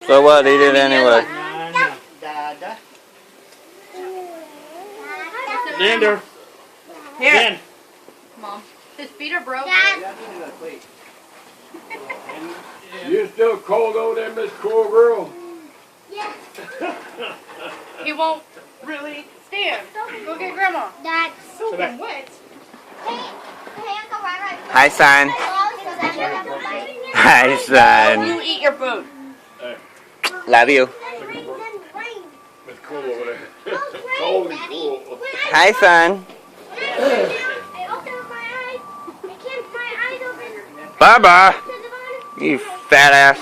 So what? Eat it anyway. No. Dada. Xander. Here. Ben. Mom. His feet are broke. You still cold over there, Miss Cool Girl? He won't really stand. Go get Grandma. That's Soaking wet. Hi, son. Hi, son. You eat your food. Love you. Miss Cool over there. Cold and cool. Hi, son. Bye-bye. You fat ass.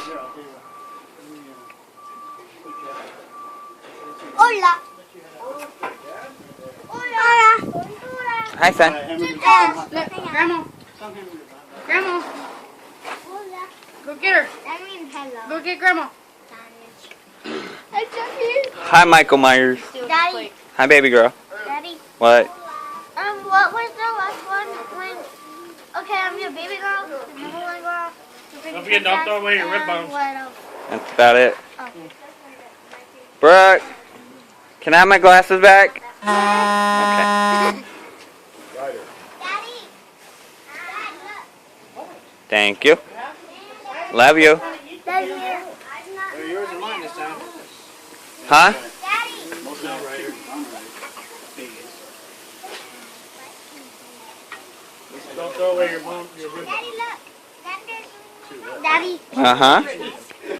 Hola. Hola. Hi, son. Look, Grandma. Grandma. Hola. Go get her. That means hello. Go get Grandma. I just here. Hi, Michael Myers. Daddy. Hi, baby girl. Daddy. What? What was the last one when? Okay, I'm your baby girl. The number one girl. Don't forget, don't throw away your rib bones. What else? That's about it. Oh. Brooke, can I have my glasses back? Okay. Daddy. Thank you. Love you. Daddy. Yours and mine this time. Huh? Daddy. Most now right here. Don't throw away your rib bones. Daddy, look. Daddy. Uh-huh.